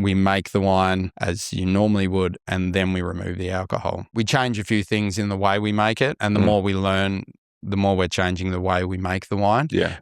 we make the wine as you normally would, and then we remove the alcohol. We change a few things in the way we make it, and the more we learn, the more we're changing the way we make the wine. Yeah.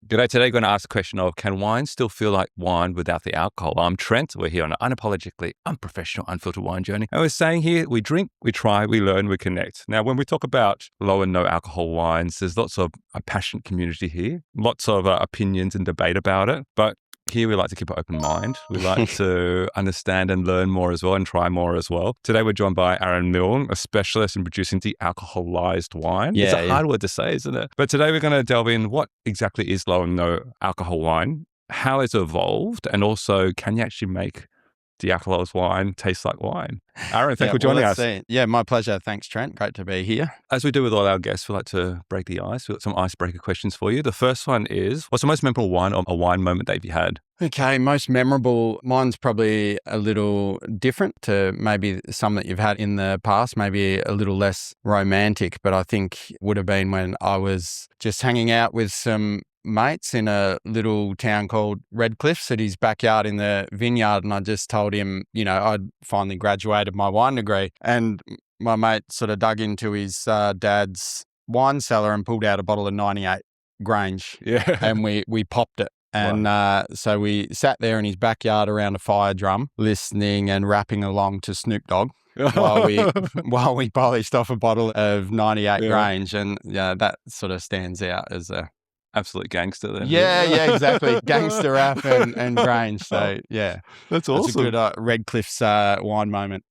G'day, today going to ask the question of, can wine still feel like wine without the alcohol? I'm Trent. We're here on an unapologetically unprofessional, unfiltered wine journey. And we're saying here, we drink, we try, we learn, we connect. Now, when we talk about low and no alcohol wines, there's lots of a passionate community here, lots of opinions and debate about it. But here we like to keep an open mind. We like to understand and learn more as well and try more as well. Today we're joined by Milne, a specialist in producing de-alcoholized wine. It's a hard word to say, isn't it? But today we're going to delve in what exactly is low and no alcohol wine, how it's evolved, and also can you actually make de-alcoholized wine taste like wine? Aaron, thanks for joining us. Yeah, my pleasure. Thanks, Trent. Great to be here. As we do with all our guests, we like to break the ice. We've got some icebreaker questions for you. The first one is, what's the most memorable wine or a wine moment that you've had? Okay, most memorable. Mine's probably a little different to maybe some that you've had in the past, maybe a little less romantic, but I think would have been when I was just hanging out with some mates in a little town called Redcliffs at his backyard in the vineyard. And I just told him, you know, I'd finally graduated my wine degree. And my mate sort of dug into his dad's wine cellar and pulled out a bottle of 98 Grange. Yeah. And we popped it. And so we sat there in his backyard around a fire drum, listening and rapping along to Snoop Dogg while we polished off a bottle of 98 Grange. And that sort of stands out as a absolute gangster then. Yeah, exactly. Gangster rap and Grange. So, yeah. That's awesome. It's a good Redcliff's wine moment.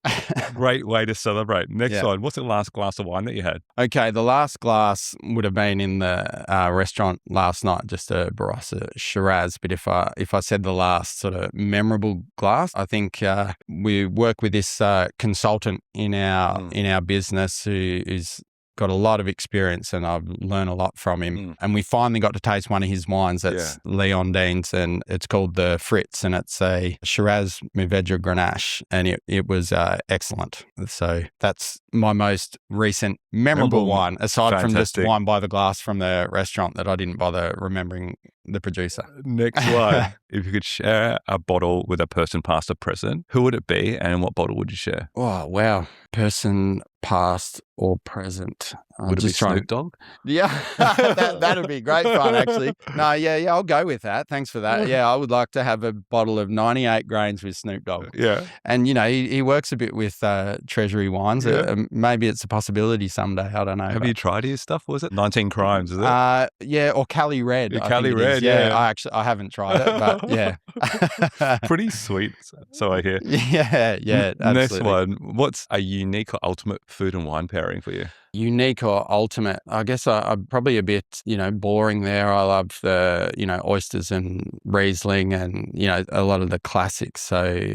Great way to celebrate. Next one. What's the last glass of wine that you had? Okay, the last glass would have been in the restaurant last night, just a Barossa Shiraz. But if I said the last sort of memorable glass, I think we work with this consultant in our business who is got a lot of experience, and I've learned a lot from him. And we finally got to taste one of his wines. That's Leon Dean's, and it's called the Fritz, and it's a Shiraz Mourvedre Grenache, and it was excellent. So that's my most recent memorable wine, aside from just wine by the glass from the restaurant that I didn't bother remembering the producer. Next one. If you could share a bottle with a person past or present, who would it be, and what bottle would you share? Oh, wow. Person past or present. Would it be Snoop Dogg? Yeah, that'd be great fun, actually. No, yeah, I'll go with that. Thanks for that. Yeah, I would like to have a bottle of 98 Grains with Snoop Dogg. Yeah. And, you know, he works a bit with Treasury Wines. Maybe it's a possibility someday. I don't know. Have you tried his stuff? Was it 19 Crimes, is it? Yeah, or Cali Red. Cali Red, yeah. I haven't tried it, but yeah. Pretty sweet, so I hear. Yeah, absolutely. Next one. What's a unique or ultimate food and wine pairing for you? Unique or ultimate? I guess I'm probably a bit, boring there. I love the, oysters and Riesling and, a lot of the classics. So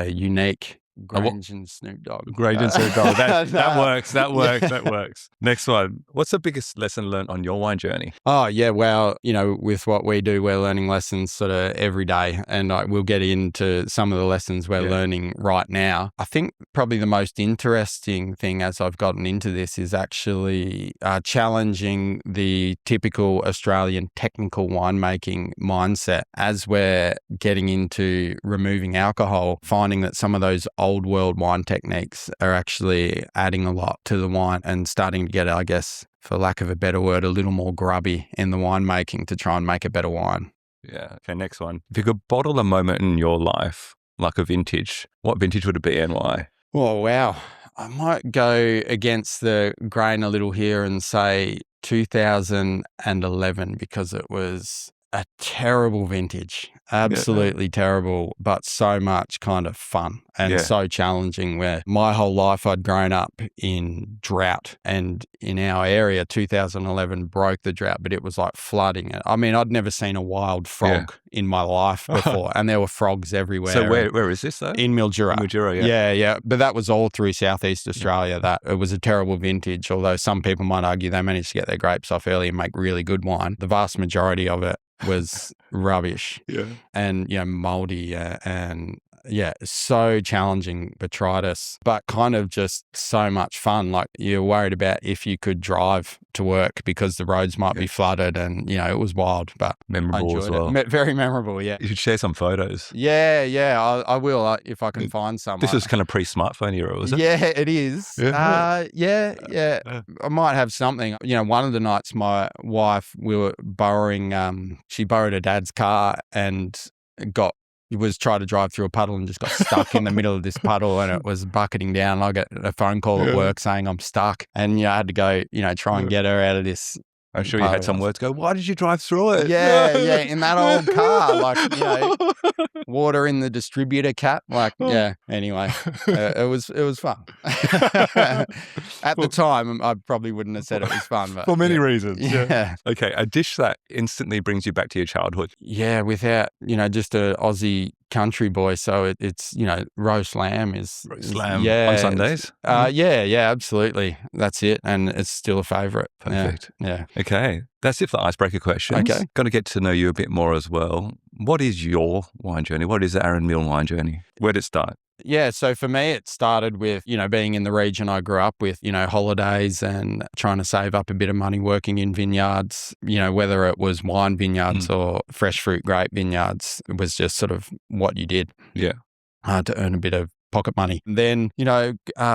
unique. Grange and Snoop Dogg. Grange and Snoop Dogg. That works. That works. Next one. What's the biggest lesson learned on your wine journey? Oh, yeah. Well, with what we do, we're learning lessons sort of every day. And we'll get into some of the lessons we're learning right now. I think probably the most interesting thing as I've gotten into this is actually challenging the typical Australian technical winemaking mindset as we're getting into removing alcohol, finding that some of those old world wine techniques are actually adding a lot to the wine and starting to get, I guess, for lack of a better word, a little more grubby in the winemaking to try and make a better wine. Yeah. Okay, next one. If you could bottle a moment in your life, like a vintage, what vintage would it be and why? Oh, wow. I might go against the grain a little here and say 2011 because it was a terrible vintage, absolutely terrible, but so much kind of fun and so challenging, where my whole life I'd grown up in drought, and in our area 2011 broke the drought, but it was like flooding it. I mean, I'd never seen a wild frog in my life before, and there were frogs everywhere. So where is this though? In Mildura. Yeah. But that was all through southeast Australia. That it was a terrible vintage, although some people might argue they managed to get their grapes off early and make really good wine. The vast majority of it was rubbish and moldy and so challenging botrytis, but kind of just so much fun. Like you're worried about if you could drive to work because the roads might be flooded, and it was wild, but memorable as well. Very memorable. Yeah. You should share some photos. Yeah. I will if I can find some. This was kind of pre-smartphone era, was it? Yeah, it is. Yeah. I might have something. One of the nights my wife, we were borrowing, she borrowed her dad's car and was trying to drive through a puddle and just got stuck in the middle of this puddle, and it was bucketing down. I got a phone call at work saying I'm stuck, and I had to go, try and get her out of this. I'm sure you had some words go, why did you drive through it? Yeah, in that old car, like, water in the distributor cap. Like, anyway, it was fun. At the time, I probably wouldn't have said it was fun. But, for many reasons. Yeah. Okay, a dish that instantly brings you back to your childhood. Yeah, without, just a Aussie country boy. So it's, roast lamb is. Roast lamb on Sundays? Yeah, absolutely. That's it. And it's still a favourite. Perfect. Yeah. Okay. That's it for the icebreaker questions. Okay. Got to get to know you a bit more as well. What is your wine journey? What is the Aaron Milne wine journey? Where did it start? Yeah, so for me, it started with, being in the region I grew up with, holidays and trying to save up a bit of money working in vineyards, whether it was wine vineyards or fresh fruit grape vineyards. It was just sort of what you did. Yeah. To earn a bit of pocket money. Then,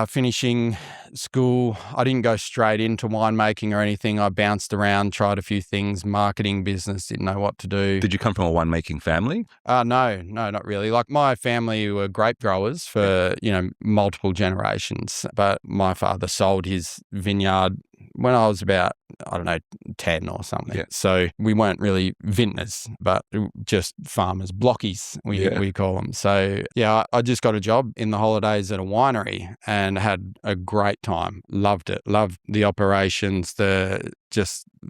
finishing school, I didn't go straight into winemaking or anything. I bounced around, tried a few things, marketing, business, didn't know what to do. Did you come from a winemaking family? No, not really. Like my family were grape growers for, multiple generations, but my father sold his vineyard when I was about, 10 or something. Yeah. So we weren't really vintners, but just farmers, blockies, we call them. So I just got a job in the holidays at a winery and had a great time. Loved it. Loved the operations, the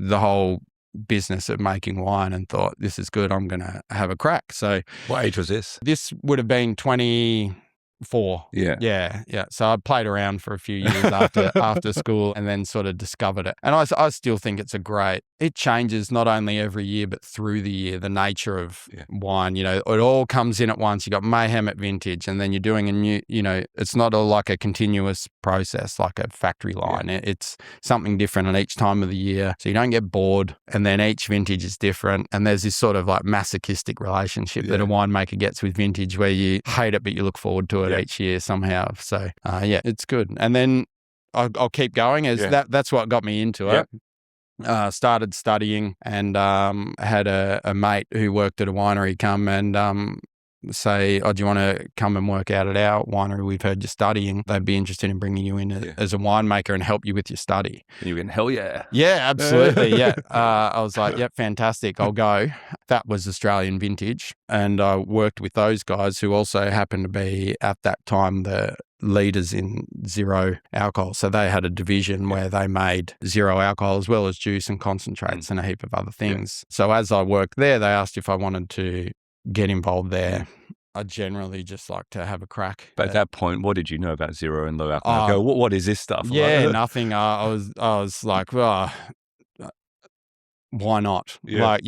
whole business of making wine, and thought, this is good. I'm going to have a crack. So what age was this? This would have been 24. Yeah. So I played around for a few years after school, and then sort of discovered it. And I still think it changes not only every year, but through the year, the nature of wine. It all comes in at once. You got mayhem at vintage, and then you're doing a new, it's not like a continuous process, like a factory line. It's something different at each time of the year. So you don't get bored, and then each vintage is different. And there's this sort of like masochistic relationship that a winemaker gets with vintage, where you hate it, but you look forward to it each year somehow. So it's good. And then I'll keep going that's what got me into it. Started studying, and had a mate who worked at a winery come and say, do you want to come and work out at our winery? We've heard you're studying. They'd be interested in bringing you in as a winemaker and help you with your study. And you went, hell yeah. Yeah, absolutely. I was like, fantastic. I'll go. That was Australian vintage. And I worked with those guys who also happened to be at that time the leaders in zero alcohol. So they had a division where they made zero alcohol as well as juice and concentrates and a heap of other things. So as I worked there, they asked if I wanted to get involved there. I generally just like to have a crack. But at that point, what did you know about zero and low alcohol? What is this stuff? Yeah, nothing. I was like, well, why not? Like,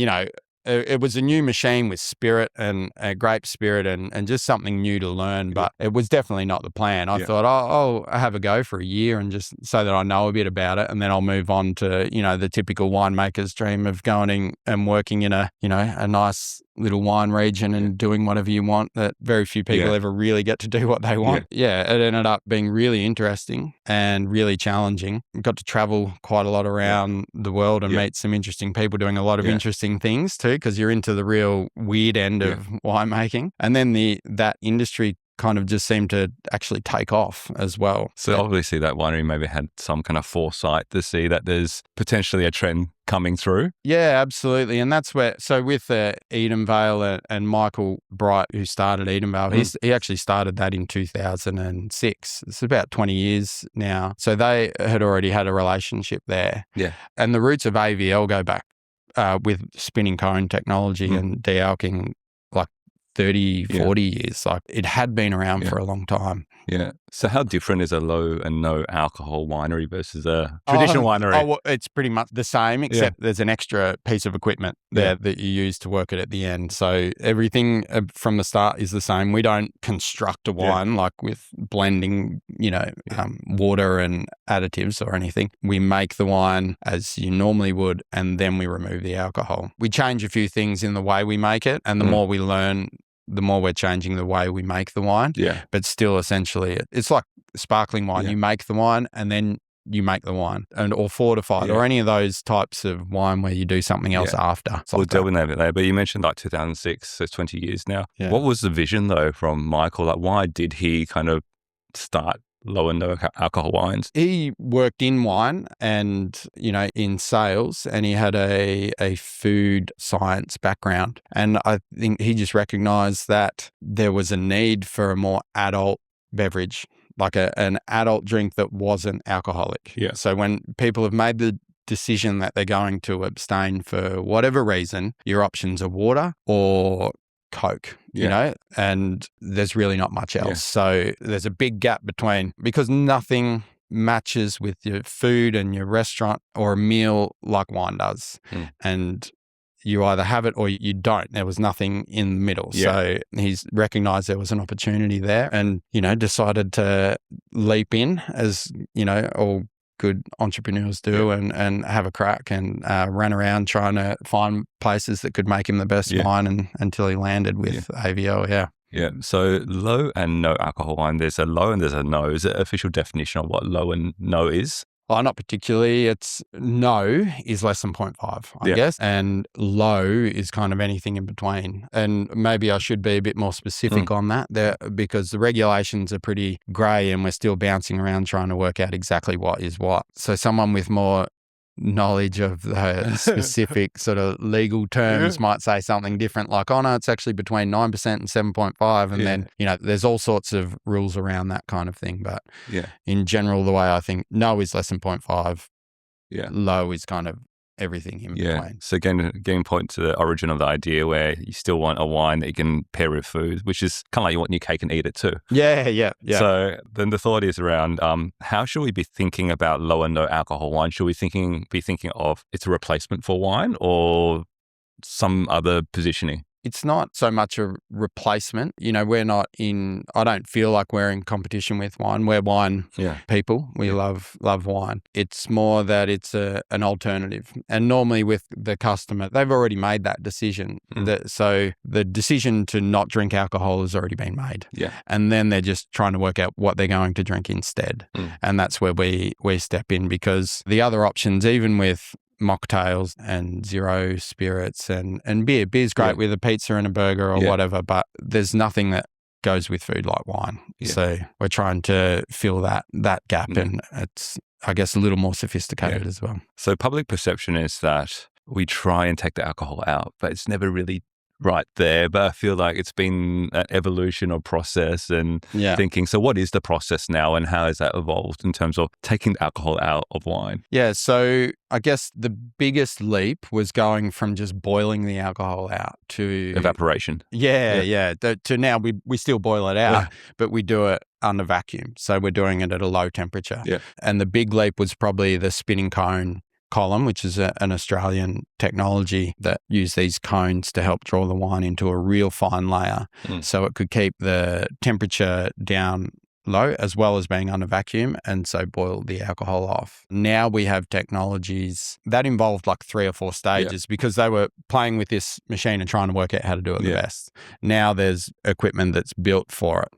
it was a new machine with spirit and grape spirit and just something new to learn, but it was definitely not the plan. I thought, I'll have a go for a year and just so that I know a bit about it, and then I'll move on to, the typical winemaker's dream of going and working in a nice little wine region and doing whatever you want, that very few people ever really get to do what they want. It ended up being really interesting and really challenging. Got to travel quite a lot around the world and meet some interesting people doing a lot of interesting things too, because you're into the real weird end of winemaking. And then that industry kind of just seemed to actually take off as well. So obviously that winery maybe had some kind of foresight to see that there's potentially a trend coming through. Yeah, absolutely. And that's where, so with Edenvale and Michael Bright, who started Edenvale, he actually started that in 2006. It's about 20 years now. So they had already had a relationship there. Yeah. And the roots of AVL go back with spinning cone technology and de-alking 30, 40 years. Like it had been around for a long time. Yeah. So how different is a low and no alcohol winery versus a traditional winery? Well, it's pretty much the same, except there's an extra piece of equipment there that you use to work it at the end. So everything from the start is the same. We don't construct a wine like with blending, water and additives or anything. We make the wine as you normally would, and then we remove the alcohol. We change a few things in the way we make it, and the more we learn, the more we're changing the way we make the wine. Yeah. But still, essentially, it's like sparkling wine. You make the wine and then you make the wine, or fortified or any of those types of wine where you do something else after. We'll delve in that a bit later. But you mentioned like 2006, so it's 20 years now. Yeah. What was the vision though from Michael? Like why did he kind of start low and no alcohol wines? He worked in wine and, in sales, and he had a food science background. And I think he just recognized that there was a need for a more adult beverage, like an adult drink that wasn't alcoholic. Yeah. So when people have made the decision that they're going to abstain for whatever reason, your options are water or Coke, and there's really not much else. Yeah. So there's a big gap because nothing matches with your food and your restaurant or a meal like wine does. And you either have it or you don't. There was nothing in the middle. Yeah. So he's recognized there was an opportunity there and, decided to leap in as, all good entrepreneurs do and have a crack and ran around trying to find places that could make him the best wine until he landed with AVO. Yeah. Yeah. So low and no alcohol wine, there's a low and there's a no. Is it official definition of what low and no is? Oh, not particularly. It's no is less than 0.5, I guess. And low is kind of anything in between. And maybe I should be a bit more specific on that there because the regulations are pretty grey and we're still bouncing around trying to work out exactly what is what. So someone with more knowledge of the specific sort of legal terms might say something different like, oh no, it's actually between 9% and 7.5. And then, there's all sorts of rules around that kind of thing. But in general, the way I think no is less than 0.5, low is kind of everything in between. So getting point to the origin of the idea where you still want a wine that you can pair with food, which is kind of like you want your cake and eat it too. Yeah. So then the thought is around how should we be thinking about low and no alcohol wine? Should we be thinking of it's a replacement for wine or some other positioning? It's not so much a replacement. We're not I don't feel like we're in competition with wine. We're wine people. We love wine. It's more that it's an alternative. And normally with the customer, they've already made that decision. So the decision to not drink alcohol has already been made. Yeah. And then they're just trying to work out what they're going to drink instead. And that's where we step in because the other options, even with mocktails and zero spirits and beer. Beer's great with a pizza and a burger or whatever, but there's nothing that goes with food like wine. Yeah. So we're trying to fill that gap and it's, I guess, a little more sophisticated as well. So public perception is that we try and take the alcohol out, but it's never really right there. But I feel like it's been an evolution or process and thinking, so what is the process now and how has that evolved in terms of taking the alcohol out of wine? Yeah, so I guess the biggest leap was going from just boiling the alcohol out to evaporation. Yeah. To now we still boil it out, but we do it under vacuum. So we're doing it at a low temperature. Yeah. And the big leap was probably the spinning cone column, which is an Australian technology that used these cones to help draw the wine into a real fine layer so it could keep the temperature down low as well as being under vacuum and so boil the alcohol off. Now we have technologies that involved like 3 or 4 stages because they were playing with this machine and trying to work out how to do it the best. Now there's equipment that's built for it.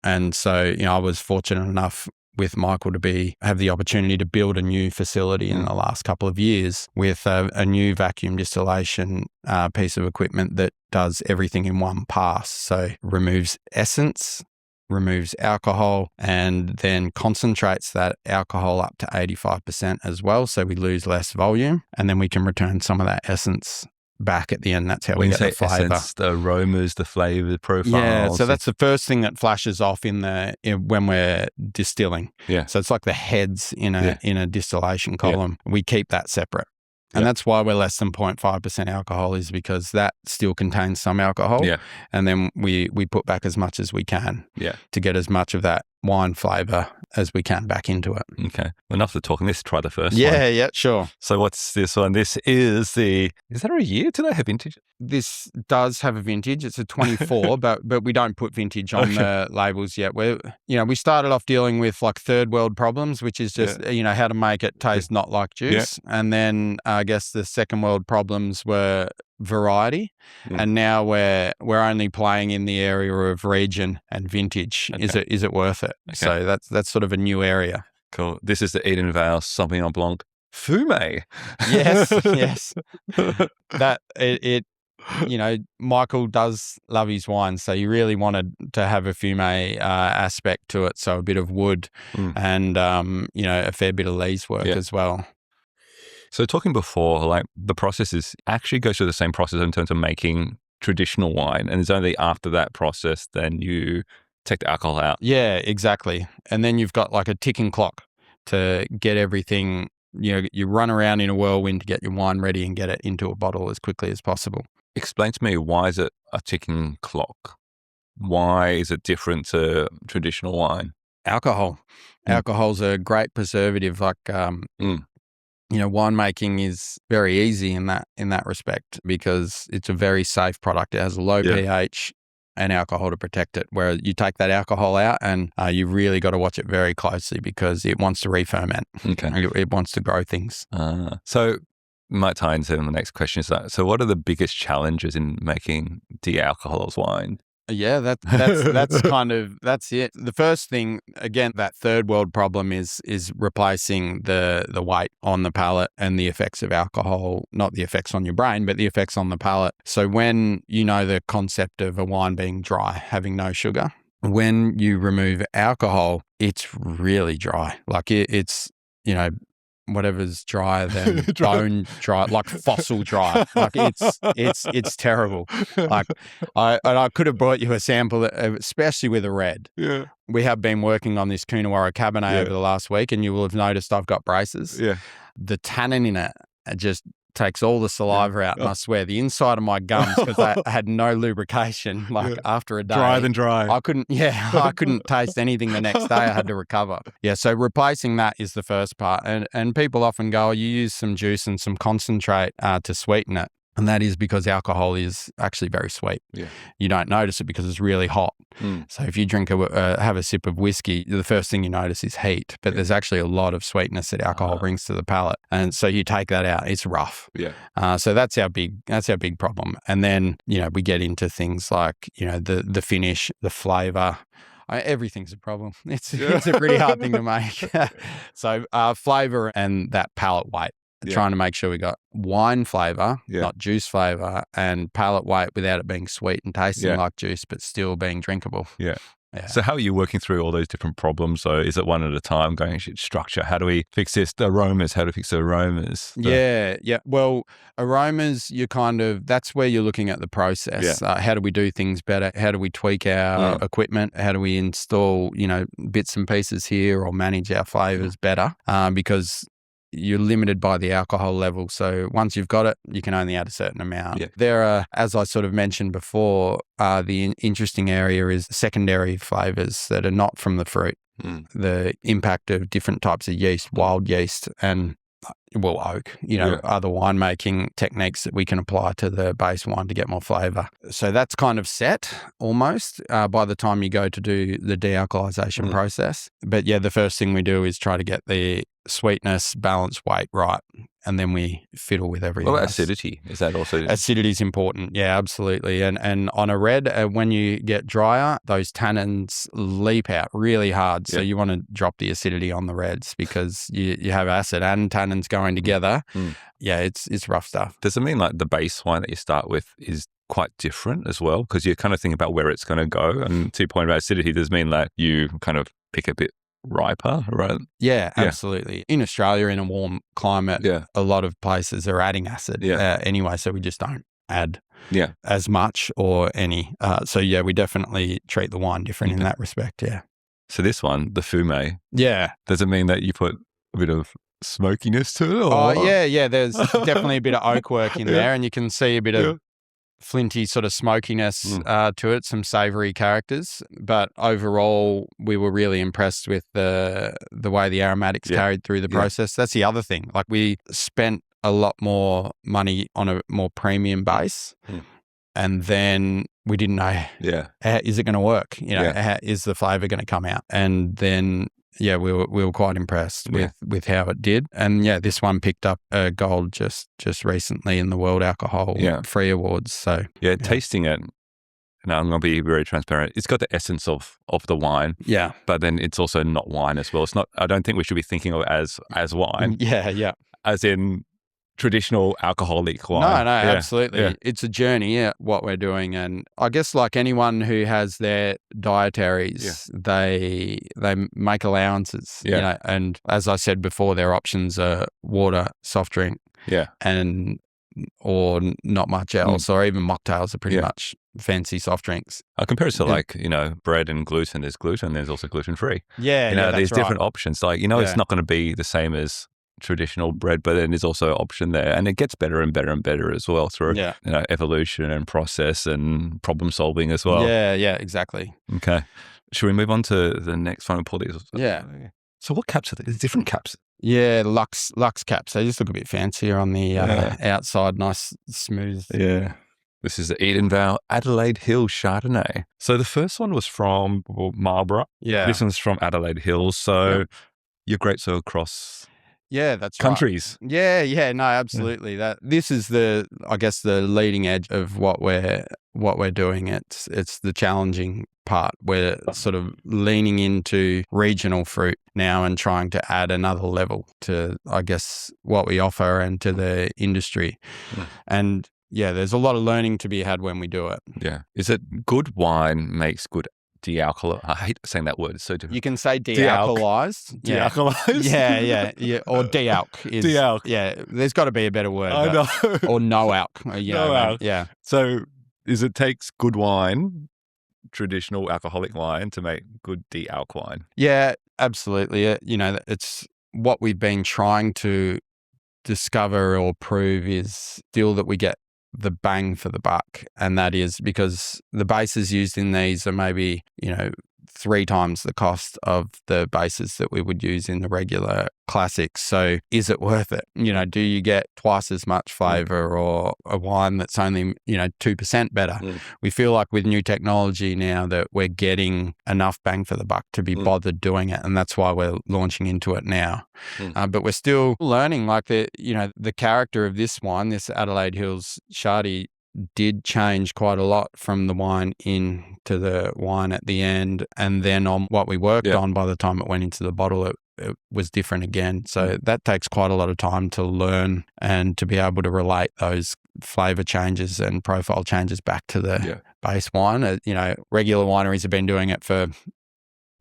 And so, I was fortunate enough with Michael to have the opportunity to build a new facility in the last couple of years with a new vacuum distillation piece of equipment that does everything in one pass. So removes essence, removes alcohol, and then concentrates that alcohol up to 85% as well. So we lose less volume and then we can return some of that essence back at the end. That's how we get the flavour. Essence, the aromas, the flavour, the profiles. Yeah, so that's the first thing that flashes off when we're distilling. Yeah. So it's like the heads in a distillation column. Yeah. We keep that separate. And that's why we're less than 0.5% alcohol is because that still contains some alcohol. Yeah. And then we put back as much as we can to get as much of that wine flavor as we can back into it. Okay. Enough of talking. Let's try the first one. Yeah, sure. So what's this one? This is there a year? Do they have vintage? This does have a vintage. It's a 24, but we don't put vintage on the labels yet. We started off dealing with like third world problems, which is just, how to make it taste not like juice. Yeah. And then I guess the second world problems were variety. And now we're only playing in the area of region and vintage. Okay. Is it worth it? Okay. So that's sort of a new area. Cool. This is the Edenvale Sauvignon Blanc Fume. Yes. That it Michael does love his wine, so you really wanted to have a fume aspect to it. So a bit of wood and a fair bit of lees work as well. So talking before, like the process actually goes through the same process in terms of making traditional wine, and it's only after that process then you take the alcohol out. Yeah, exactly. And then you've got like a ticking clock to get everything. You run around in a whirlwind to get your wine ready and get it into a bottle as quickly as possible. Explain to me, why is it a ticking clock? Why is it different to traditional wine? Alcohol. Alcohol's a great preservative. Like, winemaking is very easy in that respect because it's a very safe product. It has a low pH and alcohol to protect it. Where you take that alcohol out and you really got to watch it very closely because it wants to re-ferment. Okay. It wants to grow things. So might tie into the next question. So what are the biggest challenges in making de-alcoholized wine? Yeah, that's that's it. The first thing, again, that third world problem is replacing the weight on the palate and the effects of alcohol, not the effects on your brain, but the effects on the palate. So when the concept of a wine being dry, having no sugar, when you remove alcohol, it's really dry. Like it's, whatever's drier than bone dry, like fossil dry. Like it's terrible. Like I could have brought you a sample, especially with a red. Yeah. We have been working on this Coonawarra Cabernet over the last week, and you will have noticed I've got braces. Yeah. The tannin in it just takes all the saliva out, and I swear the inside of my gums, because I had no lubrication, after a day. Drier than dry. I couldn't taste anything the next day. I had to recover. Yeah, so replacing that is the first part. And people often go, you use some juice and some concentrate to sweeten it. And that is because alcohol is actually very sweet. Yeah. You don't notice it because it's really hot. So if you have a sip of whiskey, the first thing you notice is heat. But there's actually a lot of sweetness that alcohol brings to the palate, and so you take that out, it's rough. Yeah. So that's our big problem. And then we get into things like the finish, the flavor. Everything's a problem. It's a pretty hard thing to make. So flavor and that palate weight. Trying to make sure we got wine flavor, not juice flavor, and palate weight without it being sweet and tasting like juice, but still being drinkable. Yeah. So how are you working through all those different problems? So is it one at a time, going structure? How do we fix this? The aromas, how do we fix the aromas? Yeah. Well, aromas, that's where you're looking at the process. How do we do things better? How do we tweak our equipment? How do we install, bits and pieces here or manage our flavors better? Because you're limited by the alcohol level. So once you've got it, you can only add a certain amount. There are, as I sort of mentioned before, the interesting area is secondary flavors that are not from the fruit. The impact of different types of yeast, wild yeast, and oak, other winemaking techniques that we can apply to the base wine to get more flavor. So that's kind of set almost by the time you go to do the de-alcoholization process. But the first thing we do is try to get the sweetness, balance, weight right, and then we fiddle with everything. What about acidity? Is that also... Acidity is important. Yeah, absolutely. And on a red, when you get drier, those tannins leap out really hard. So you want to drop the acidity on the reds because you have acid and tannins going together. Yeah, it's rough stuff. Does it mean like the base wine that you start with is quite different as well? Because you're kind of thinking about where it's going to go. And to your point about acidity, does it mean that you kind of pick a bit riper, right? Yeah, absolutely. In Australia, in a warm climate, a lot of places are adding acid anyway, so we just don't add as much or any. So we definitely treat the wine different in that respect, So this one, the fume, does it mean that you put a bit of smokiness to it? Or? Oh, yeah, there's definitely a bit of oak work in there, and you can see a bit of flinty sort of smokiness to it, some savory characters. But overall, we were really impressed with the way the aromatics carried through the process. That's the other thing. Like, we spent a lot more money on a more premium base. And then we didn't know, is it going to work? How, is the flavor going to come out? And then, we were quite impressed with how it did. And this one picked up a gold just recently in the World Alcohol Free Awards. So tasting it. Now, I'm going to be very transparent. It's got the essence of the wine. Yeah. But then it's also not wine as well. It's not, I don't think we should be thinking of it as wine. Yeah. As in traditional alcoholic wine. No, absolutely. Yeah. It's a journey, what we're doing. And I guess like anyone who has their dietaries, they make allowances, and as I said before, their options are water, soft drink, or not much else, or even mocktails are pretty much fancy soft drinks. I compare it to like, bread and gluten. There's gluten, there's also gluten-free. Yeah, there's different options. Like, it's not going to be the same as traditional bread, but then there's also an option there, and it gets better and better and better as well through evolution and process and problem solving as well. Yeah, exactly. Okay, should we move on to the next one? Pull these. So what caps are these? There's different caps. Yeah, Lux caps. They just look a bit fancier on the outside, nice, smooth. Yeah. This is the Edenvale Adelaide Hill Chardonnay. So the first one was from Marlborough. Yeah. This one's from Adelaide Hills. So your grapes are across that's countries. Right. Yeah, no, absolutely. This is the leading edge of what we're doing. It's the challenging part. We're sort of leaning into regional fruit now and trying to add another level to, I guess, what we offer and to the industry. And there's a lot of learning to be had when we do it. Yeah. Is it good wine makes good de-alcohol? I hate saying that word. It's so different. You can say de-alkalized. De-alkalized? Yeah. Or de-alc. De-alc. Yeah. There's got to be a better word. I know. Or no-alc. No-alc. Yeah. So it takes good wine, traditional alcoholic wine, to make good de-alc wine? Yeah, absolutely. It's what we've been trying to discover or prove is still that we get the bang for the buck. And that is because the bases used in these are maybe, 3 times the cost of the bases that we would use in the regular classics. So is it worth it? Do you get twice as much flavor or a wine that's only, 2% better? We feel like with new technology now that we're getting enough bang for the buck to be bothered doing it. And that's why we're launching into it now. But we're still learning, like the character of this wine, this Adelaide Hills Chardonnay, did change quite a lot from the wine in to the wine at the end. And then on what we worked on, by the time it went into the bottle, it was different again. So that takes quite a lot of time to learn and to be able to relate those flavor changes and profile changes back to the base wine. Regular wineries have been doing it for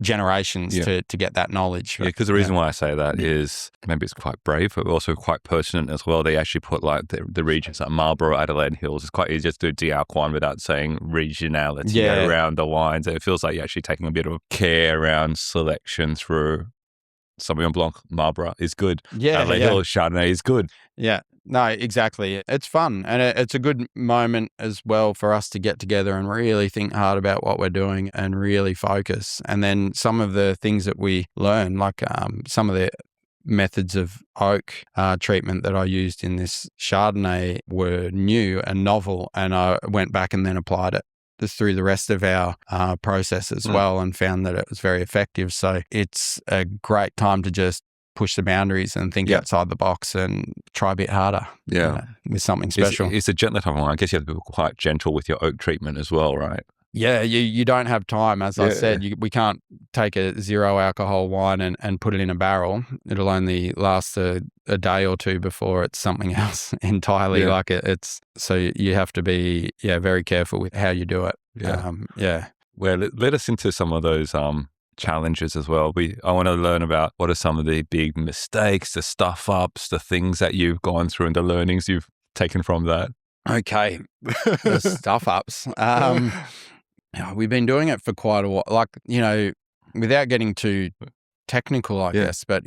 generations to get that knowledge. Yeah, because the reason why I say that is maybe it's quite brave, but also quite pertinent as well. They actually put like the regions like Marlborough, Adelaide Hills. It's quite easy to do de-alc wine without saying regionality around the wines. It feels like you're actually taking a bit of care around selection through Sauvignon Blanc. Marlborough is good. Adelaide Hills Chardonnay is good. Yeah. No, exactly. It's fun. And it's a good moment as well for us to get together and really think hard about what we're doing and really focus. And then some of the things that we learn, like some of the methods of oak treatment that I used in this Chardonnay were new and novel. And I went back and then applied it through the rest of our process as well and found that it was very effective. So it's a great time to just push the boundaries and think outside the box and try a bit harder with something special. It's a gentler type of wine. I guess you have to be quite gentle with your oak treatment as well, right? Yeah, you don't have time. As I said, we can't take a 0 alcohol wine and put it in a barrel. It'll only last a day or two before it's something else entirely. Like it's so you have to be very careful with how you do it. Well, let us into some of those challenges as well. I want to learn about what are some of the big mistakes, the stuff ups, the things that you've gone through and the learnings you've taken from that. Okay, the stuff ups. We've been doing it for quite a while, like, without getting too technical, I guess, but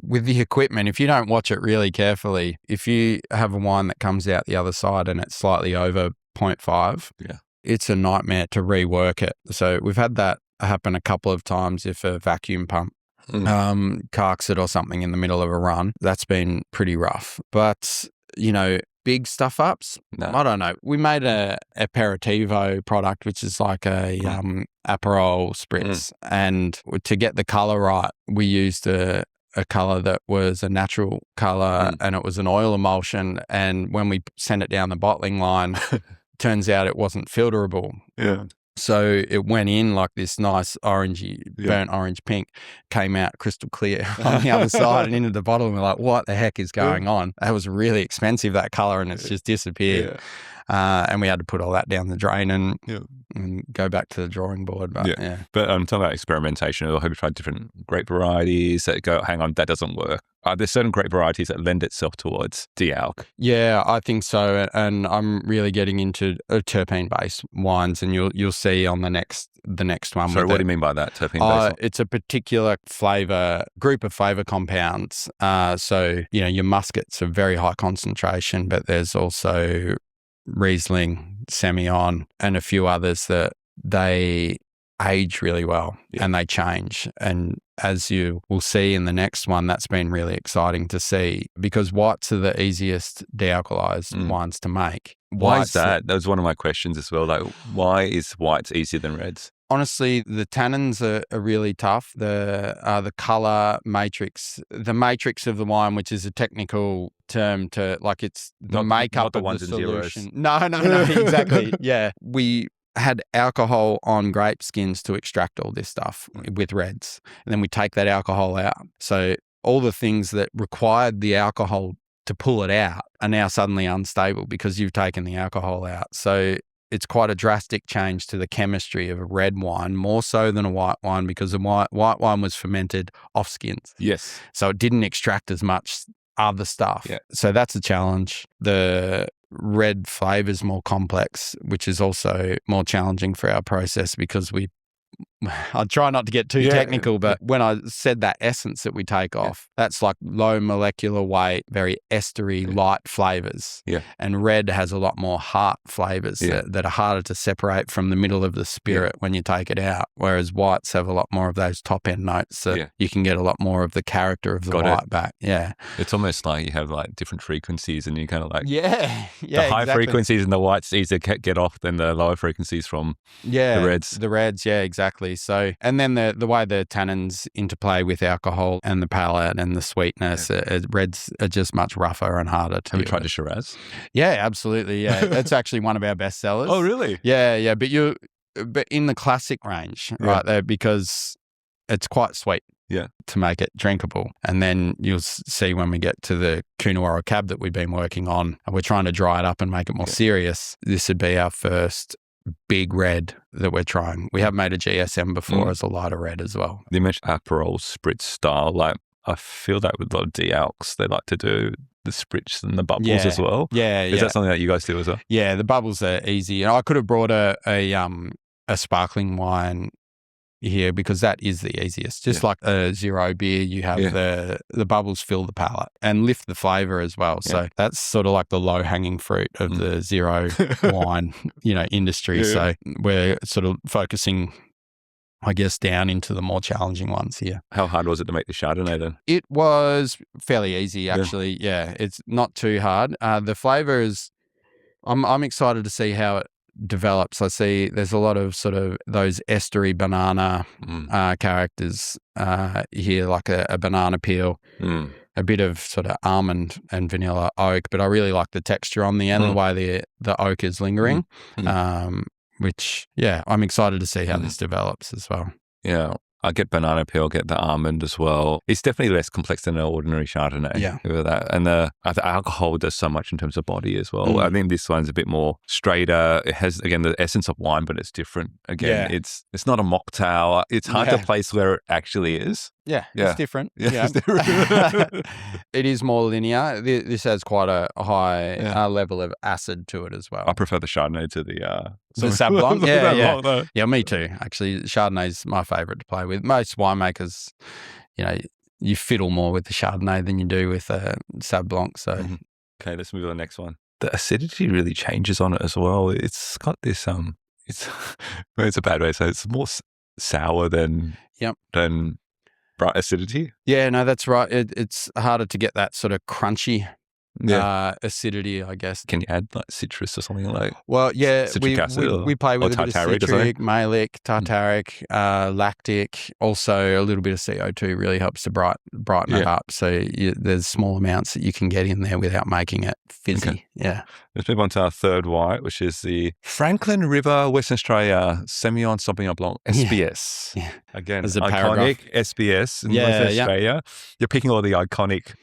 with the equipment, if you don't watch it really carefully, if you have a wine that comes out the other side and it's slightly over 0.5. Yeah. It's a nightmare to rework it. So we've had that happen a couple of times if a vacuum pump carks it or something in the middle of a run. That's been pretty rough. But, big stuff ups, I don't know. We made a aperitivo product, which is like a Aperol spritz. And to get the colour right, we used a colour that was a natural colour and it was an oil emulsion. And when we sent it down the bottling line, turns out it wasn't filterable. Yeah. So it went in like this nice orangey, burnt orange pink, came out crystal clear on the other side and into the bottle. And we're like, what the heck is going on? That was really expensive, that colour, and it's just disappeared. And we had to put all that down the drain and go back to the drawing board. But But I'm talking about experimentation. I hope you tried different grape varieties that go, hang on, that doesn't work. Are there certain grape varieties that lend itself towards de-alc? Yeah, I think so. And I'm really getting into terpene-based wines, and you'll see on the next one. Sorry, what do you mean by that, terpene-based? It's a particular group of flavour compounds. So, your muskets are very high concentration, but there's also Riesling, Semillon, and a few others that they age really well and they change. And as you will see in the next one, that's been really exciting to see because whites are the easiest de-alkalized wines to make. Why is that? That was one of my questions as well. Like, why is whites easier than reds? Honestly, the tannins are really tough. The color matrix, the matrix of the wine, which is a technical term to like it's the makeup of the solution. No, exactly. Yeah, we had alcohol on grape skins to extract all this stuff with reds, and then we take that alcohol out. So all the things that required the alcohol to pull it out are now suddenly unstable because you've taken the alcohol out. So it's quite a drastic change to the chemistry of a red wine, more so than a white wine, because a white wine was fermented off skins. Yes. So it didn't extract as much other stuff. Yeah. So that's a challenge. The red flavour is more complex, which is also more challenging for our process because I try not to get too technical, but when I said that essence that we take off, that's like low molecular weight, very estery, light flavors. Yeah. And red has a lot more heart flavors that are harder to separate from the middle of the spirit when you take it out. Whereas whites have a lot more of those top end notes. So you can get a lot more of the character of the white back. Yeah. It's almost like you have like different frequencies and you kind of like, the high exactly. frequencies in the whites easier to get off than the lower frequencies from the reds. The reds, exactly. So, and then the way the tannins interplay with alcohol and the palate and the sweetness, reds are just much rougher and harder to. Have you tried the Shiraz? Yeah, absolutely. Yeah, that's actually one of our best sellers. Oh, really? Yeah. But in the classic range, right there, because it's quite sweet. Yeah, to make it drinkable. And then you'll see when we get to the Coonawarra Cab that we've been working on, and we're trying to dry it up and make it more serious. This would be our first big red that we're trying. We have made a GSM before as a lighter red as well. You mentioned Aperol spritz style. Like, I feel that with a lot of de-alcs, they like to do the spritz and the bubbles as well. Yeah. Is that something that you guys do as well? Yeah, the bubbles are easy. And I could have brought a sparkling wine here because that is the easiest. Just like a zero beer, you have the bubbles fill the palate and lift the flavour as well. So that's sort of like the low hanging fruit of the zero wine, industry. So we're sort of focusing, I guess, down into the more challenging ones here. How hard was it to make the Chardonnay then? It was fairly easy, actually. Yeah, it's not too hard. The flavour is, I'm excited to see how it develops. I see there's a lot of sort of those estery banana characters here, like a banana peel, a bit of sort of almond and vanilla oak, but I really like the texture on the end, the way the oak is lingering, which, I'm excited to see how this develops as well. Yeah. I get banana peel, get the almond as well. It's definitely less complex than an ordinary Chardonnay. Yeah. With that. And the alcohol does so much in terms of body as well. I think this one's a bit more straighter. It has, again, the essence of wine, but it's different. Again, it's not a mocktail. It's hard to place where it actually is. Yeah, it's different. Yeah. It's different. It is more linear. This has quite a high level of acid to it as well. I prefer the Chardonnay to the Sauv Blanc. Yeah, me too. Actually, Chardonnay's my favourite to play with. Most winemakers, you fiddle more with the Chardonnay than you do with a Sauv Blanc. So, okay, let's move to the next one. the acidity really changes on it as well. It's got this it's a bad way, so it's more sour than bright acidity. Yeah, no, that's right. It's harder to get that sort of crunchy acidity, I guess. Can you add like citrus or something like? Well, yeah, citric acid we play with a bit of tartaric citric, malic, tartaric, lactic. Also, a little bit of CO2 really helps to brighten it up. So there's small amounts that you can get in there without making it fizzy. Okay. Yeah. Let's move on to our third white, which is the Franklin River, Western Australia, Semillon Sauvignon Blanc, SBS. Yeah. Again, There's a iconic paragraph. SBS in Western Australia. You're picking all the iconic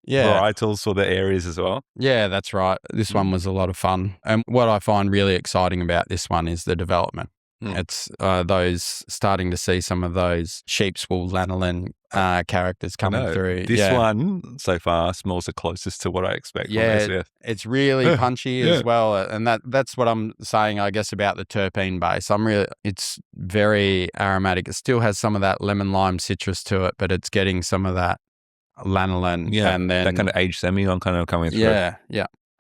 varietals for the areas as well. Yeah, that's right. This one was a lot of fun. And what I find really exciting about this one is the development. It's those starting to see some of those sheep's wool lanolin characters coming through. This one so far smells the closest to what I expect. Yeah, it's really punchy as well, and that's what I'm saying, I guess, about the terpene base. It's very aromatic. It still has some of that lemon lime citrus to it, but it's getting some of that lanolin, and then that kind of aged Semillon kind of coming through. Yeah.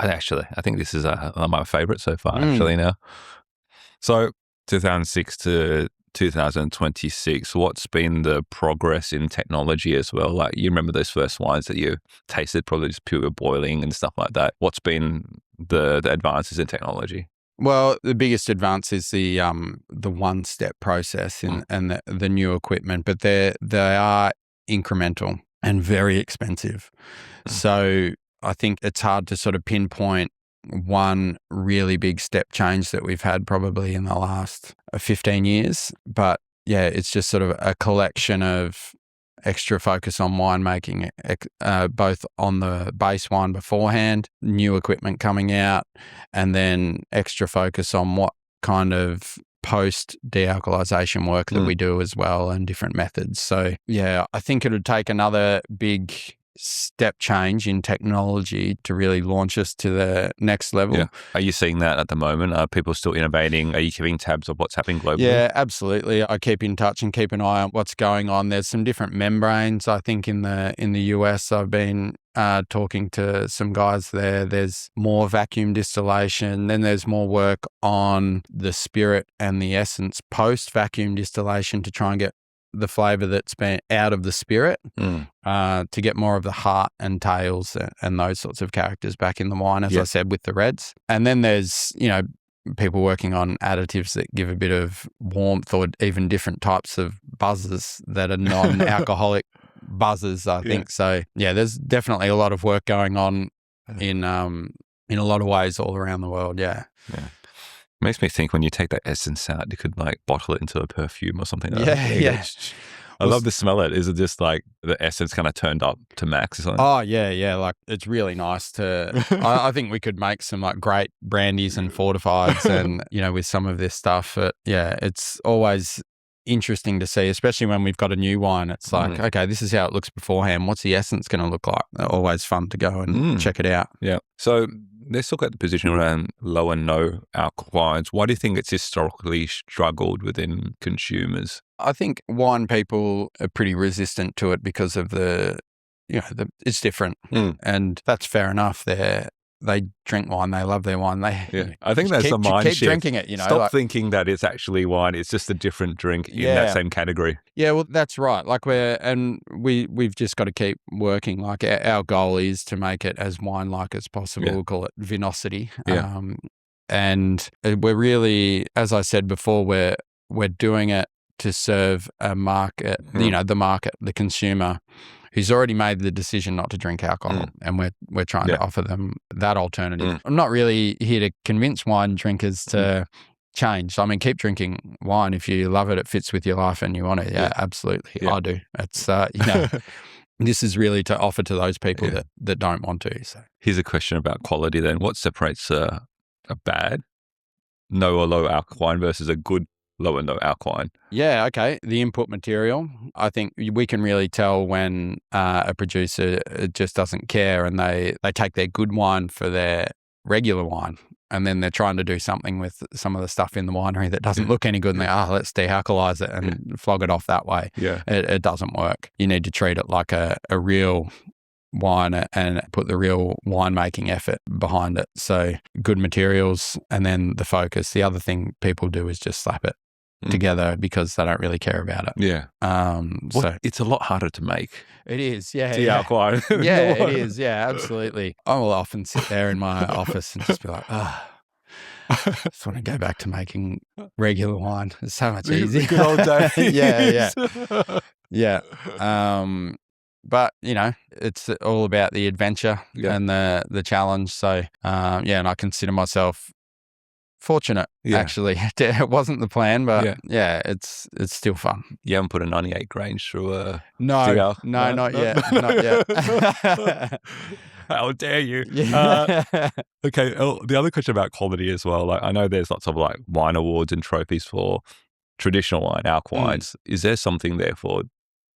I think this is my favorite so far. Actually, now. So 2006 to 2026, what's been the progress in technology as well? Like, you remember those first wines that you tasted, probably just pure boiling and stuff like that. What's been the advances in technology? Well, the biggest advance is the one-step process and the new equipment, but they are incremental and very expensive. So I think it's hard to sort of pinpoint one really big step change that we've had probably in the last 15 years. But yeah, it's just sort of a collection of extra focus on winemaking, both on the base wine beforehand, new equipment coming out, and then extra focus on what kind of post dealcoholization work that we do as well, and different methods. So yeah, I think it would take another big step change in technology to really launch us to the next level. Yeah. Are you seeing that at the moment? Are people still innovating? Are you keeping tabs of what's happening globally? Yeah, absolutely. I keep in touch and keep an eye on what's going on. There's some different membranes. I think in the US, I've been talking to some guys there. There's more vacuum distillation. Then there's more work on the spirit and the essence post vacuum distillation to try and get the flavor that's been out of the spirit, to get more of the heart and tails and those sorts of characters back in the wine, as I said, with the reds. And then there's, people working on additives that give a bit of warmth, or even different types of buzzers that are non-alcoholic buzzers, I think. So yeah, there's definitely a lot of work going on in a lot of ways all around the world. Yeah. Makes me think, when you take that essence out, you could like bottle it into a perfume or something like that. Yeah. I love to smell it. Is it just like the essence kind of turned up to max or something? Oh, yeah. Like, it's really nice to, I think we could make some like great brandies and fortifieds and, with some of this stuff. But yeah, it's always interesting to see, especially when we've got a new wine. It's like, okay, this is how it looks beforehand. What's the essence going to look like? Always fun to go and check it out. Yeah. So let's look at the position around low and no alcohol wines. Why do you think it's historically struggled within consumers? I think wine people are pretty resistant to it because of it's different. And that's fair enough. They drink wine. They love their wine. I think that's a mind keep shift. Drinking it, Stop thinking that it's actually wine. It's just a different drink in that same category. Yeah, well, that's right. Like we've just got to keep working. Like our goal is to make it as wine-like as possible. We'll call it Vinosity. And we're really, as I said before, we're doing it to serve a market, the market, the consumer, who's already made the decision not to drink alcohol, and we're trying to offer them that alternative. I'm not really here to convince wine drinkers to change. I mean, keep drinking wine if you love it, it fits with your life and you want it. Yeah, absolutely. I do. It's, this is really to offer to those people that don't want to. So here's a question about quality then. What separates a bad no or low alcohol wine versus a good low and no alcohol wine? Yeah, okay. The input material. I think we can really tell when a producer just doesn't care and they take their good wine for their regular wine, and then they're trying to do something with some of the stuff in the winery that doesn't look any good, and let's dealcoholize it and flog it off that way. Yeah. It doesn't work. You need to treat it like a real wine and put the real winemaking effort behind it. So good materials and then the focus. The other thing people do is just slap it together because they don't really care about it. Yeah. So it's a lot harder to make. it is, yeah. De-alk wine. Yeah, it is. Yeah, absolutely. I will often sit there in my office and just be like, just want to go back to making regular wine. It's so much easier. Good old days. Yeah. But it's all about the adventure and the challenge. So and I consider myself fortunate. Actually, it wasn't the plan, but it's still fun. You haven't put a 98 Grange through a no, not yet. How dare you? Yeah. Okay. The other question about quality as well. Like I know there's lots of like wine awards and trophies for traditional wine, alk wines. Is there something there for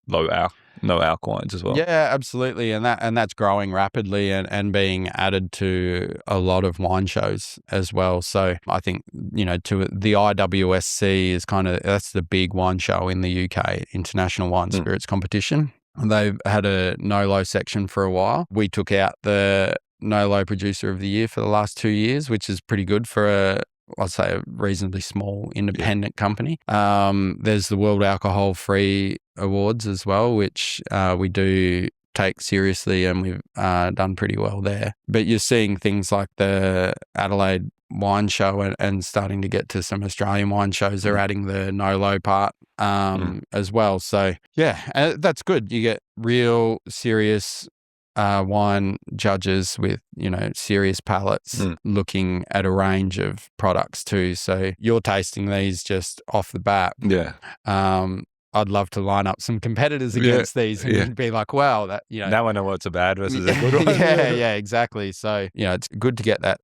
low alk, no alk wines as well? Yeah, absolutely, and that's growing rapidly and being added to a lot of wine shows as well. So I think to the IWSC is that's the big wine show in the UK, International Wine Spirits Competition. They've had a no-low section for a while. We took out the no-low producer of the year for the last 2 years, which is pretty good for I'd say a reasonably small independent company. There's the World Alcohol Free Awards as well, which we do take seriously and we've done pretty well there. But you're seeing things like the Adelaide Wine Show and starting to get to some Australian wine shows. They're adding the no-low part as well. So, that's good. You get real serious wine judges with serious palates looking at a range of products too. So you're tasting these just off the bat. I'd love to line up some competitors against these and be like, wow, that now I know what's a bad versus a good one. yeah, exactly. So it's good to get that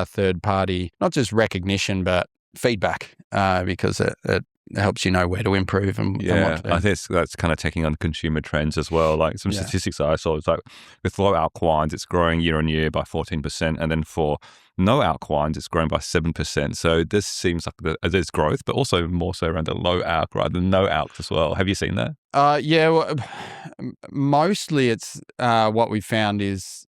third party, not just recognition but feedback, because it helps you know where to improve and what to do. I think that's kind of taking on consumer trends as well. Like some statistics I saw, it's like with low alk wines, it's growing year on year by 14%, and then for no alk wines, it's growing by 7%. So this seems like there's growth, but also more so around the low alk rather than no alk as well. Have you seen that? Well, mostly it's what we found is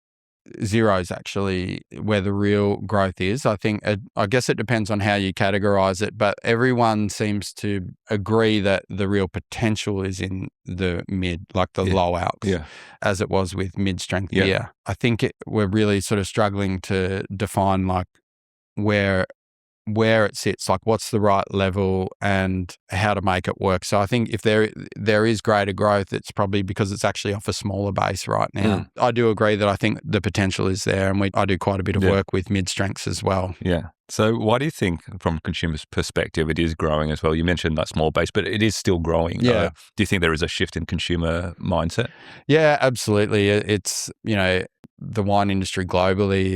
zeros actually where the real growth is. I think I guess it depends on how you categorize it, but everyone seems to agree that the real potential is in the mid, like the low alks, as it was with mid-strength beer. I think we're really sort of struggling to define like where it sits, like what's the right level and how to make it work. So I think if there is greater growth, it's probably because it's actually off a smaller base right now. I do agree that I think the potential is there, and I do quite a bit of work with mid-strengths as well. Yeah. So why do you think, from a consumer's perspective, it is growing as well? You mentioned that small base, but it is still growing. Yeah. Do you think there is a shift in consumer mindset? Yeah, absolutely. It's, the wine industry globally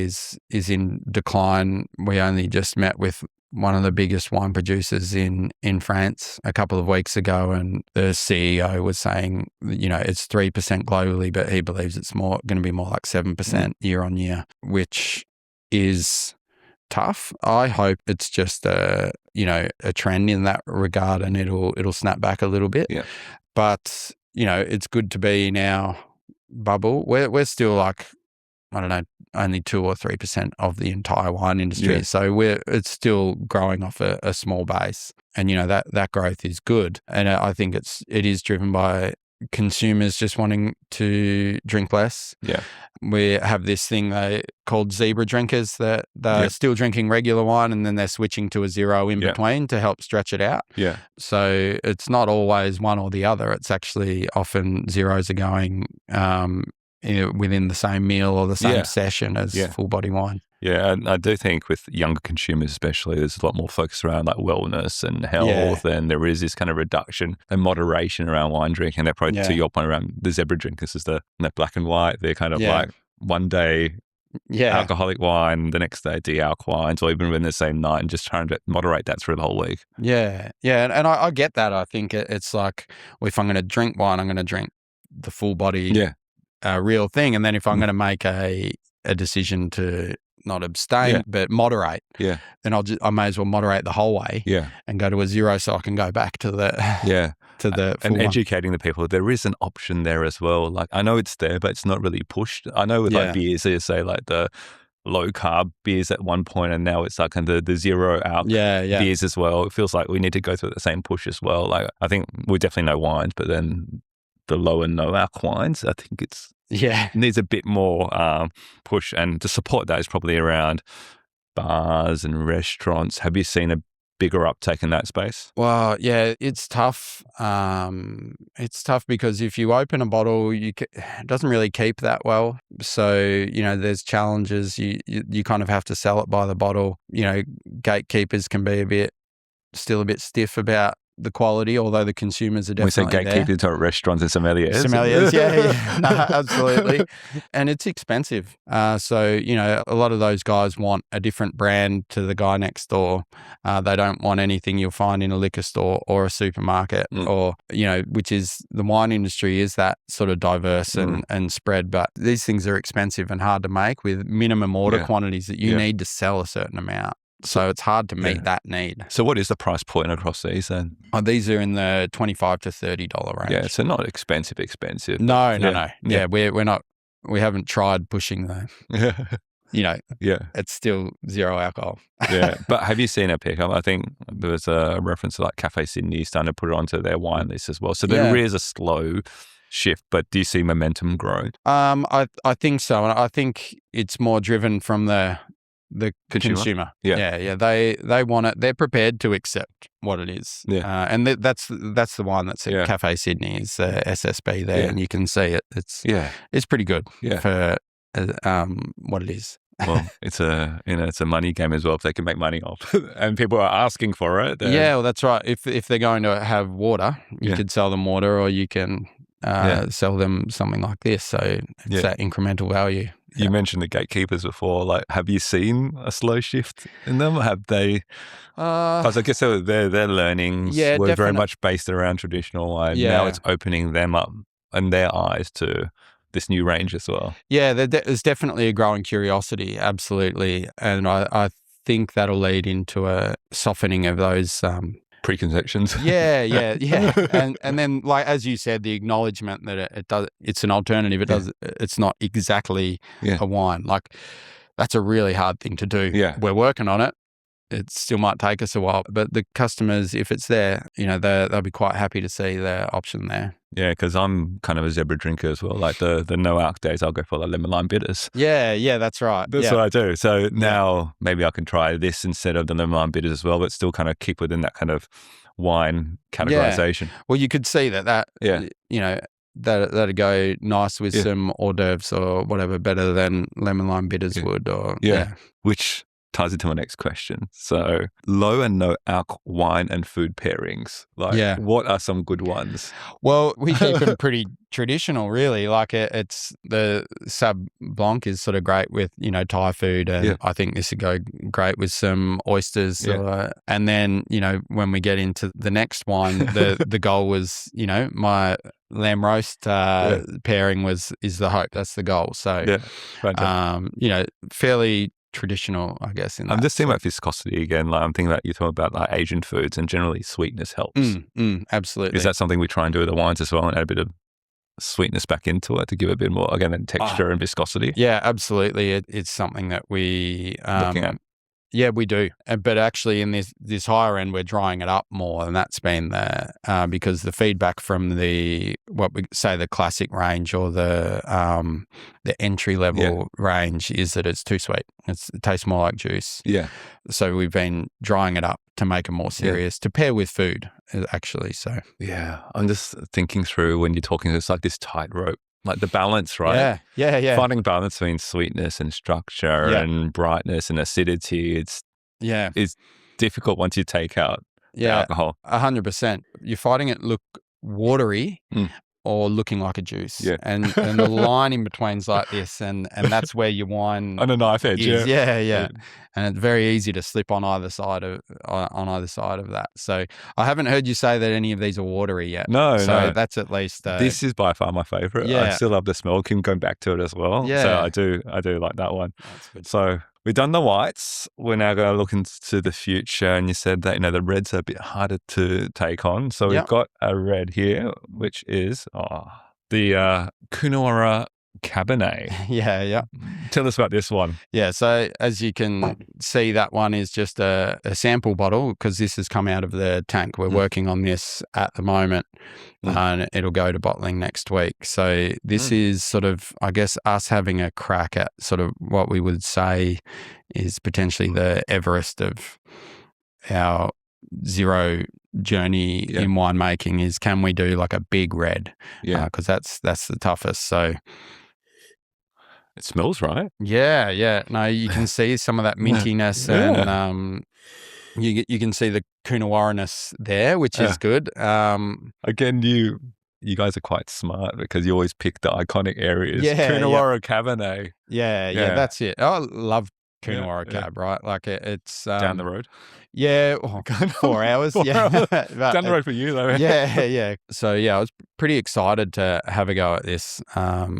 is in decline. We only just met with one of the biggest wine producers in France a couple of weeks ago, and the CEO was saying, it's 3% globally, but he believes it's going to be more like 7% year on year, which is tough. I hope it's just a trend in that regard, and it'll snap back a little bit. Yeah. But it's good to be in our bubble. We're still like, I don't know, only 2 or 3% of the entire wine industry. Yeah. So it's still growing off a small base, and that growth is good. And I think it is driven by consumers just wanting to drink less. Yeah. We have this thing called zebra drinkers, that they're still drinking regular wine and then they're switching to a zero in between to help stretch it out. Yeah. So it's not always one or the other. It's actually often zeros are going within the same meal or the same session as full body wine. Yeah, and I do think with younger consumers especially, there's a lot more focus around like wellness and health, and there is this kind of reduction and moderation around wine drinking. They're probably, to your point around the zebra drinkers, is the black and white. They're kind of like one day alcoholic wine, the next day de-alk wines, or even within the same night, and just trying to moderate that through the whole week. Yeah, and I get that. I think it's like, if I'm going to drink wine, I'm going to drink the full body real thing. And then if I'm going to make a decision to not abstain, but moderate. Yeah. And I may as well moderate the whole way. Yeah. And go to a 0 so I can go back to the to the full and one. educating the people. There is an option there as well. Like I know it's there, but it's not really pushed. I know with like beers, they say like the low carb beers at one point, and now it's like the 0 alc beers as well. It feels like we need to go through the same push as well. Like I think we definitely know wines, but then the low and no alc wines, I think needs a bit more push, and to support that is probably around bars and restaurants. Have you seen a bigger uptake in that space? Well, yeah, it's tough. It's tough because if you open a bottle, it doesn't really keep that well. So, there's challenges. You kind of have to sell it by the bottle. Gatekeepers can be still a bit stiff about the quality, although the consumers are definitely we say gatekeepers to restaurants and sommeliers. Sommeliers, yeah. No, absolutely. And it's expensive. So, a lot of those guys want a different brand to the guy next door. They don't want anything you'll find in a liquor store or a supermarket or, which is the wine industry is that sort of diverse and spread. But these things are expensive and hard to make with minimum order quantities that you need to sell a certain amount. So it's hard to meet that need. So what is the price point across these then? These are in the $25 to $30 range. Yeah, so not expensive. No. Yeah, we're not. We haven't tried pushing the. It's still 0 alcohol. But have you seen a pickup? I think there was a reference to like Cafe Sydney starting to put it onto their wine list as well. So there is a slow shift, but do you see momentum growing? I think so, and I think it's more driven from the consumer. Yeah. They want it. They're prepared to accept what it is. And that's the wine that's at Cafe Sydney is the SSB there, and you can see it. It's pretty good for what it is. Well, it's a money game as well. If they can make money off, and people are asking for it. Yeah, well, that's right. If they're going to have water, you could sell them water, or you can sell them something like this. So it's that incremental value. You mentioned the gatekeepers before. Like, have you seen a slow shift in them? Have they? Because I guess their learnings were very much based around traditional wine. Yeah. Now it's opening them up and their eyes to this new range as well. Yeah, there's definitely a growing curiosity, absolutely. And I think that'll lead into a softening of those preconceptions. Yeah. And then, like as you said, the acknowledgement that it's an alternative. It's not exactly a wine. Like that's a really hard thing to do. Yeah. We're working on it. It still might take us a while, but the customers, if it's there, they'll be quite happy to see the option there. Yeah, because I'm kind of a zebra drinker as well. Like the no alc days, I'll go for the lemon lime bitters. Yeah, that's right. That's what I do. So now maybe I can try this instead of the lemon lime bitters as well, but still kind of keep within that kind of wine categorization. Yeah. Well, you could see that'd go nice with some hors d'oeuvres or whatever, better than lemon lime bitters would. Or which ties into my next question. So low and no alc wine and food pairings. Like, what are some good ones? Well, we keep them pretty traditional, really. Like it's the Sab Blanc is sort of great with, Thai food. And I think this would go great with some oysters. And then, when we get into the next wine, the goal was, my lamb roast pairing is the hope. That's the goal. So, fairly traditional, I guess. I'm just thinking about viscosity again. Like I'm thinking about you talking about like Asian foods, and generally sweetness helps. Absolutely. Is that something we try and do with the wines as well, and add a bit of sweetness back into it to give a bit more again texture and viscosity? Yeah, absolutely. It's something that we looking at. Yeah, we do. But actually in this higher end, we're drying it up more, and that's been because the feedback from what we say the classic range or the entry level range is that it's too sweet. It tastes more like juice. Yeah. So we've been drying it up to make it more serious, to pair with food, actually. So yeah, I'm just thinking through when you're talking, it's like this tightrope. Like the balance, right? Yeah. Finding balance between sweetness and structure and brightness and acidity. It's difficult once you take out the alcohol. 100%. You're fighting it look watery or looking like a juice. Yeah. And the line in between's like this, and that's where your wine on a knife edge. Is. Yeah. And it's very easy to slip on either side of that. So I haven't heard you say that any of these are watery yet. No. That's at least this is by far my favorite. I still love the smell. Can go back to it as well. Yeah. So I do like that one. That's good. So we've done the whites. We're now going to look into the future. And you said that, the reds are a bit harder to take on. So we've got a red here, which is the Coonawarra Cabernet. Yeah. Tell us about this one. Yeah, so as you can see, that one is just a sample bottle because this has come out of the tank. We're working on this at the moment, and it'll go to bottling next week. So this is sort of, I guess, us having a crack at sort of what we would say is potentially the Everest of our zero journey in winemaking is, can we do like a big red? Yeah. Because that's the toughest. So it smells right. Yeah. No, you can see some of that mintiness and you can see the Coonawarra-ness there, which is good. Again, you guys are quite smart because you always pick the iconic areas. Coonawarra Cabernet. Yeah, that's it. I love Coonawarra Cab, right? Like it's down the road. Yeah, 4 hours. 4 hours. But, down the road for you, though. Yeah. So I was pretty excited to have a go at this. I'll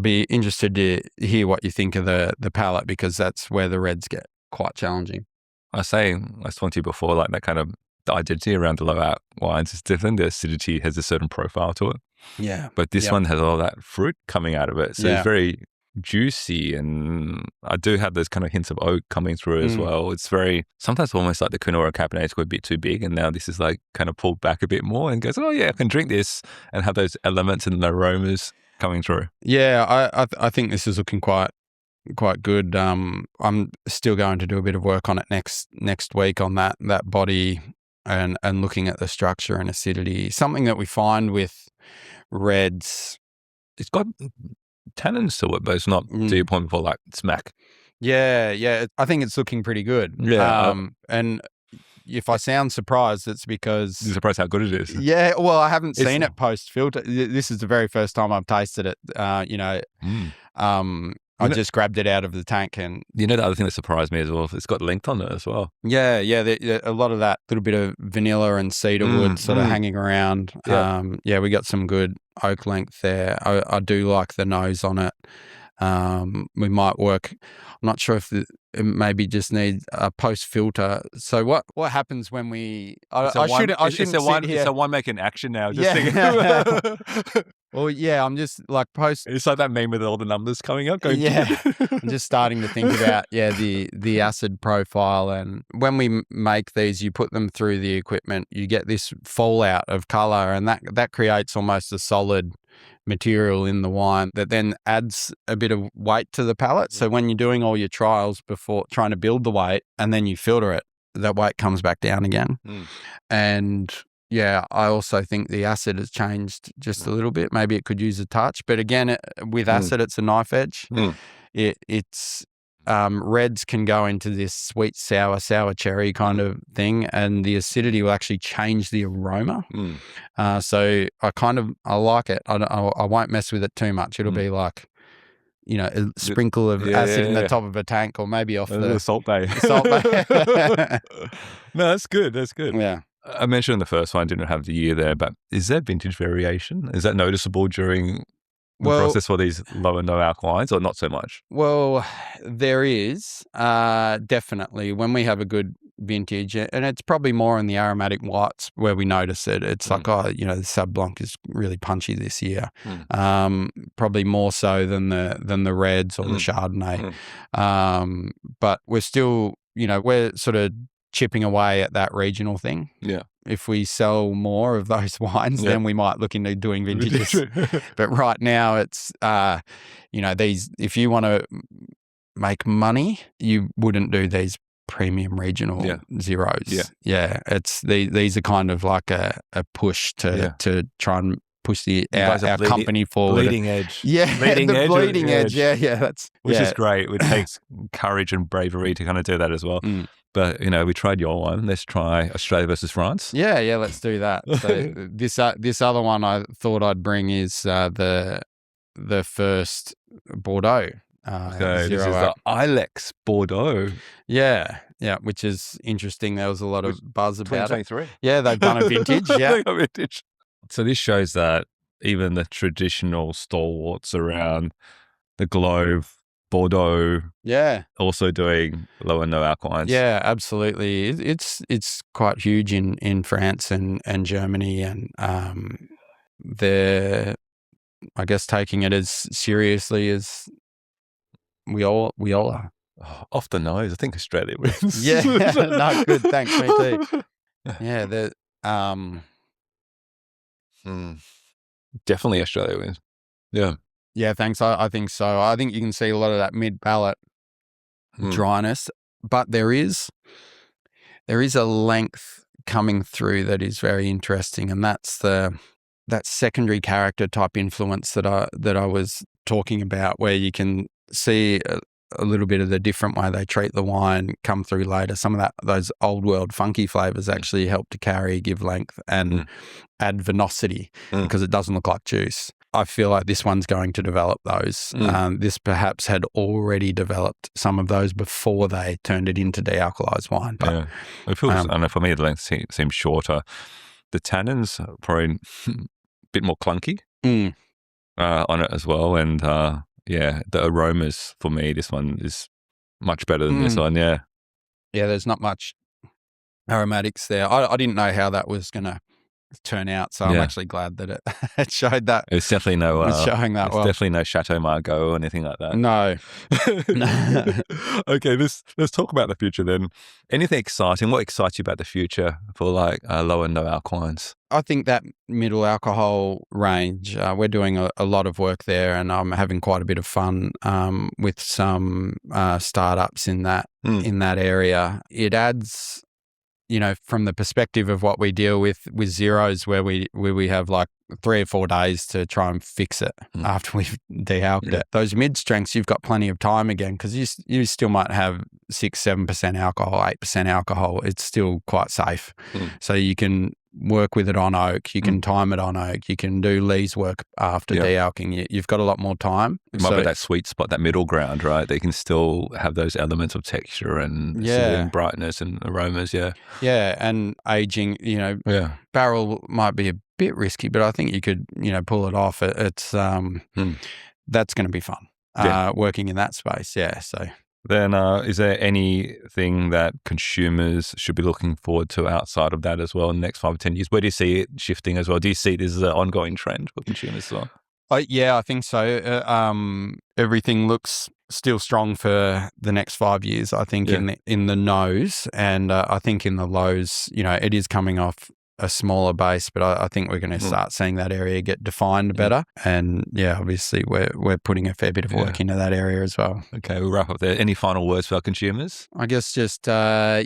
be interested to hear what you think of the palate because that's where the reds get quite challenging. I was talking to you before, like that kind of the identity around the low alc wines is different. The acidity has a certain profile to it. Yeah, but this one has all that fruit coming out of it, so it's very juicy, and I do have those kind of hints of oak coming through as well. It's very, sometimes almost like the Coonawarra Cabernet got a bit too big, and now this is like kind of pulled back a bit more and goes, oh yeah, I can drink this and have those elements and the aromas coming through. Yeah, I think this is looking quite good. I'm still going to do a bit of work on it next week on that body and looking at the structure and acidity. Something that we find with reds, it's got tannins to it, but it's not to your point before, like smack. Yeah. I think it's looking pretty good. Yeah. And if I sound surprised, it's because you're surprised how good it is. Yeah. Well, I haven't seen it post filter. This is the very first time I've tasted it. I just grabbed it out of the tank, and the other thing that surprised me as well, it's got length on it as well. Yeah. A lot of that little bit of vanilla and cedarwood sort of hanging around. Yeah. We got some good oak length there. I do like the nose on it. We might work. I'm not sure if it maybe just needs a post filter. So what happens when we? I shouldn't sit here. It's a winemaking action now. Well, yeah, I'm just like post. It's like that meme with all the numbers coming up. I'm just starting to think about the acid profile, and when we make these, you put them through the equipment, you get this fallout of color, and that creates almost a solid material in the wine that then adds a bit of weight to the palate. So when you're doing all your trials before trying to build the weight, and then you filter it, that weight comes back down again. And yeah, I also think the acid has changed just a little bit. Maybe it could use a touch, but again, with acid, it's a knife edge. It's reds can go into this sweet, sour cherry kind of thing, and the acidity will actually change the aroma. So I like it. I won't mess with it too much. It'll be like, a sprinkle of acid in the top of a tank, or maybe off the Salt Bay. No, that's good. That's good. Yeah. I mentioned in the first one, I didn't have the year there, but is there vintage variation? Is that noticeable during the process for these low and no alc wines, or not so much? Well, there is definitely when we have a good vintage, and it's probably more in the aromatic whites where we notice it. It's like, the Sauv Blanc is really punchy this year, probably more so than the reds or the Chardonnay. But we're still, we're sort of chipping away at that regional thing. Yeah. If we sell more of those wines, then we might look into doing vintages. But right now, it's these. If you want to make money, you wouldn't do these premium regional zeros. It's these are kind that's kind of like a push to try and push our company forward. Bleeding edge. Yeah, bleeding edge. Yeah, that's which is great. It takes courage and bravery to kind of do that as well. But we tried your one. Let's try Australia versus France. Yeah, let's do that. So this other one I thought I'd bring is the first Bordeaux. This is the Ilex Bordeaux. Yeah, which is interesting. There was a lot of buzz about it. 2023. Yeah, they've done a vintage. Yeah. So this shows that even the traditional stalwarts around the globe, Bordeaux. Yeah. Also doing low and no alcohol wines. Yeah, absolutely. It's quite huge in France and Germany, and they're, I guess, taking it as seriously as we all are. Oh, off the nose. I think Australia wins. Yeah, no, good. Thanks, me too. Yeah, definitely Australia wins. Yeah. Yeah, thanks. I think so. I think you can see a lot of that mid-palate dryness, but there is a length coming through that is very interesting, and that's that secondary character type influence that I was talking about, where you can see a little bit of the different way they treat the wine come through later. Some of those old world funky flavors actually help to carry, give length, and add vinosity because it doesn't look like juice. I feel like this one's going to develop those. This perhaps had already developed some of those before they turned it into de-alkalized wine. But, yeah. It feels, I don't know, for me, the length seems shorter. The tannins are probably a bit more clunky on it as well. And yeah, the aromas for me, this one is much better than this one. Yeah. Yeah, there's not much aromatics there. I didn't know how that was going to turn out, so I'm actually glad that it showed that. It's definitely no showing that well. Definitely no Chateau Margaux or anything like that. No. Okay, let's talk about the future then. Anything exciting? What excites you about the future for like low and no alcohol wines? I think that middle alcohol range, we're doing a lot of work there, and I'm having quite a bit of fun with some startups in that area. It adds, from the perspective of what we deal with zeros, where we have like 3 or 4 days to try and fix it after we've de-alked it. Those mid strengths, you've got plenty of time again, because you still might have 6-7% alcohol, 8% alcohol. It's still quite safe. So you can work with it on oak, you can time it on oak, you can do lees work after de-alking. You've got a lot more time. It might be that sweet spot, that middle ground, right? They can still have those elements of texture and acidity, brightness and aromas. Yeah, and aging, barrel might be a bit risky, but I think you could, pull it off. It's that's going to be fun. Working in that space. Yeah. So then, is there anything that consumers should be looking forward to outside of that as well in the next 5 or 10 years? Where do you see it shifting as well? Do you see this as an ongoing trend for consumers as well? Yeah, I think so. Everything looks still strong for the next 5 years, I think, in the nose, and I think in the lows, it is coming off a smaller base, but I think we're going to start seeing that area get defined better. And obviously we're putting a fair bit of work into that area as well. Okay, we'll wrap up there. Any final words for our consumers? I guess just have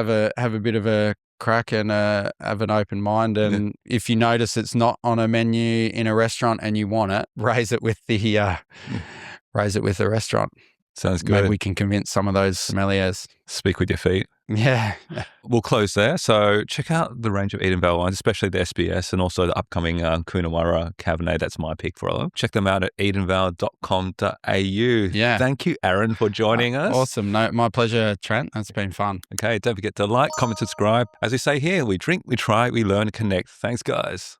a bit of a crack and have an open mind. And if you notice it's not on a menu in a restaurant and you want it, raise it with the restaurant. Sounds good. Maybe we can convince some of those sommeliers. Speak with your feet. Yeah. We'll close there. So check out the range of Edenvale wines, especially the SBS and also the upcoming Coonawarra Cabernet. That's my pick for all. Check them out at edenvale.com.au. Yeah. Thank you, Aaron, for joining us. Awesome. No, my pleasure, Trent. That's been fun. Okay. Don't forget to like, comment, subscribe. As we say here, we drink, we try, we learn, connect. Thanks, guys.